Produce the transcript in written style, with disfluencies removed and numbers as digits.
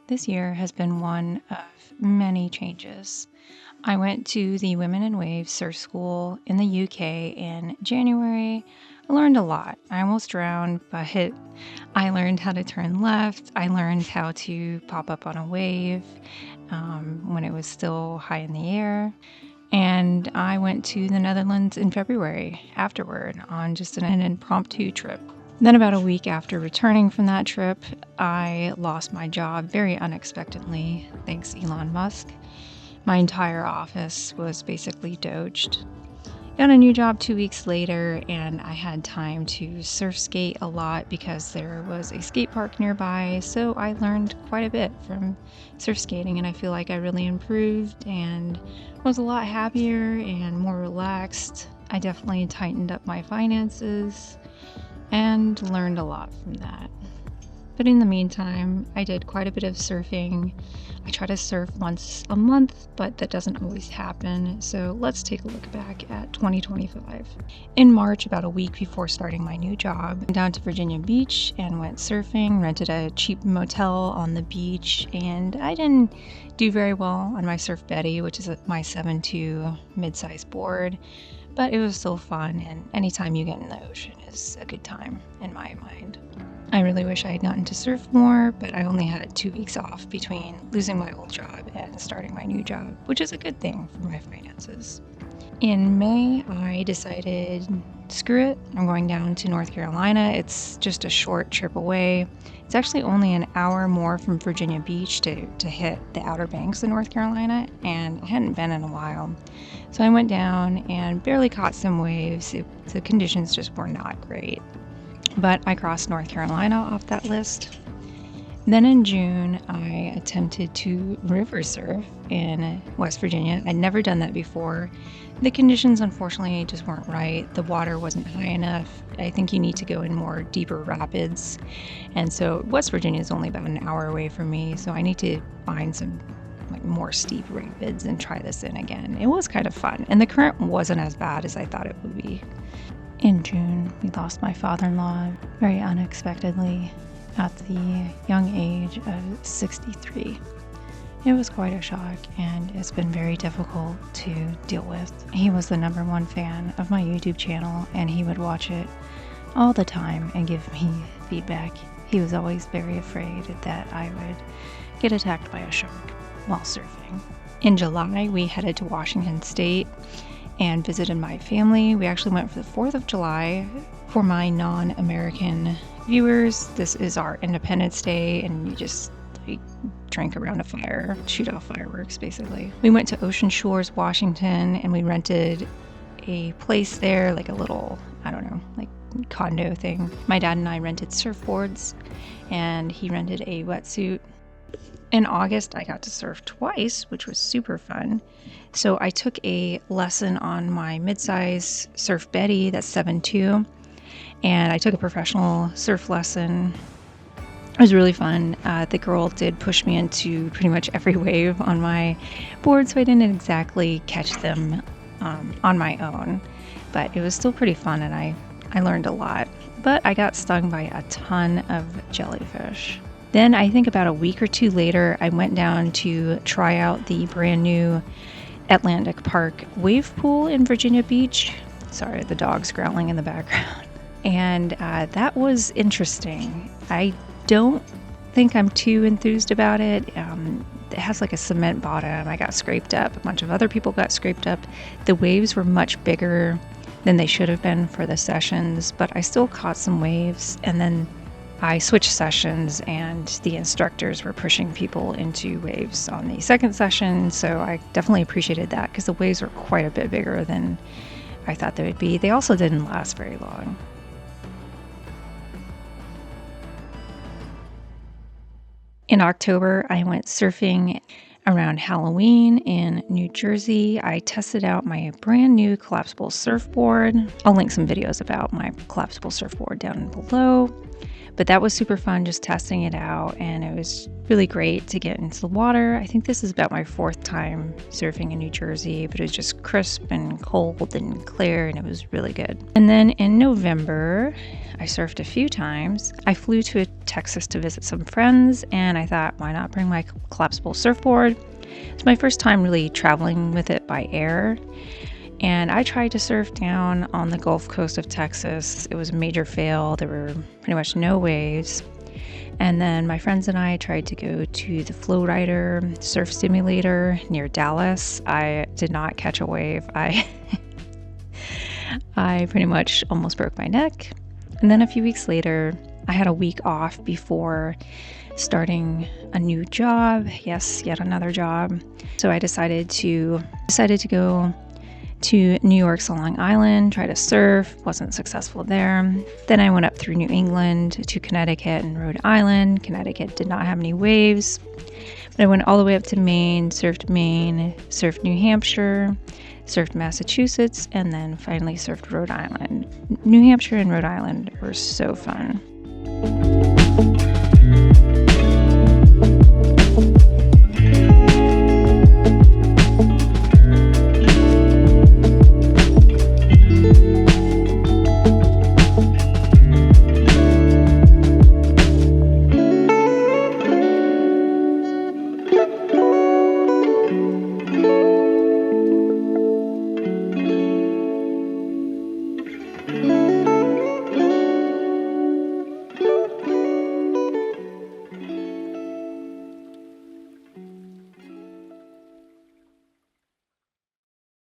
This year has been one of many changes. I went to the Women in Waves surf school in the UK in January. I learned a lot. I almost drowned, but I learned how to turn left. I learned how to pop up on a wave when it was still high in the air. And I went to the Netherlands in February afterward on just an impromptu trip. Then about a week after returning from that trip, I lost my job very unexpectedly, thanks Elon Musk. My entire office was basically doaged. Got a new job 2 weeks later, and I had time to surf skate a lot because there was a skate park nearby, so I learned quite a bit from surf skating, and I feel like I really improved and was a lot happier and more relaxed. I definitely tightened up my finances and learned a lot from that. But in the meantime, I did quite a bit of surfing. I try to surf once a month, but that doesn't always happen. So let's take a look back at 2025. In March, about a week before starting my new job, I went down to Virginia Beach and went surfing, rented a cheap motel on the beach, and I didn't do very well on my Surf Betty, which is my 7.2 mid-size board. But it was still fun, and anytime you get in the ocean is a good time in my mind. I really wish I had gotten to surf more, but I only had 2 weeks off between losing my old job and starting my new job, which is a good thing for my finances. In May, I decided, screw it, I'm going down to North Carolina. It's just a short trip away. It's actually only an hour more from Virginia Beach to hit the Outer Banks of North Carolina, and I hadn't been in a while. So I went down and barely caught some waves. The conditions just were not great. But I crossed North Carolina off that list. Then in June, I attempted to river surf in West Virginia. I'd never done that before. The conditions, unfortunately, just weren't right. The water wasn't high enough. I think you need to go in more deeper rapids. And so West Virginia is only about an hour away from me, so I need to find some more steep rapids and try this in again. It was kind of fun, and the current wasn't as bad as I thought it would be. In June, we lost my father-in-law very unexpectedly at the young age of 63. It was quite a shock, and it's been very difficult to deal with. He was the #1 fan of my YouTube channel, and he would watch it all the time and give me feedback. He was always very afraid that I would get attacked by a shark while surfing. In July, we headed to Washington State and visited my family. We actually went for the 4th of July. For my non-American viewers, this is our Independence Day, and you just drink around a fire, shoot off fireworks, basically. We went to Ocean Shores, Washington, and we rented a place there, like a little, condo thing. My dad and I rented surfboards, and he rented a wetsuit. In August, I got to surf twice, which was super fun. So I took a lesson on my mid-size Surf Betty, that's 7.2, and I took a professional surf lesson. It was really fun. The girl did push me into pretty much every wave on my board, so I didn't exactly catch them on my own, but it was still pretty fun, and I learned a lot. But I got stung by a ton of jellyfish. Then I think about a week or two later, I went down to try out the brand new Atlantic Park wave pool in Virginia Beach. Sorry, the dog's growling in the background. And that was interesting. I don't think I'm too enthused about it. It has like a cement bottom. I got scraped up. A bunch of other people got scraped up. The waves were much bigger than they should have been for the sessions, but I still caught some waves. And then I switched sessions, and the instructors were pushing people into waves on the second session, so I definitely appreciated that because the waves were quite a bit bigger than I thought they would be. They also didn't last very long. In October, I went surfing around Halloween in New Jersey. I tested out my brand new collapsible surfboard. I'll link some videos about my collapsible surfboard down below. But that was super fun, just testing it out, and it was really great to get into the water. I think this is about my 4th time surfing in New Jersey, but it was just crisp and cold and clear, and it was really good. And then in November, I surfed a few times. I flew to Texas to visit some friends, and I thought, why not bring my collapsible surfboard? It's my first time really traveling with it by air. And I tried to surf down on the Gulf Coast of Texas. It was a major fail. There were pretty much no waves. And then my friends and I tried to go to the Flow Rider surf simulator near Dallas. I did not catch a wave. I pretty much almost broke my neck. And then a few weeks later, I had a week off before starting a new job. Yes, yet another job. So I decided to go to New York's Long Island, try to surf, wasn't successful there. Then I went up through New England to Connecticut and Rhode Island. Connecticut did not have any waves. But I went all the way up to Maine, surfed New Hampshire, surfed Massachusetts, and then finally surfed Rhode Island. New Hampshire and Rhode Island were so fun.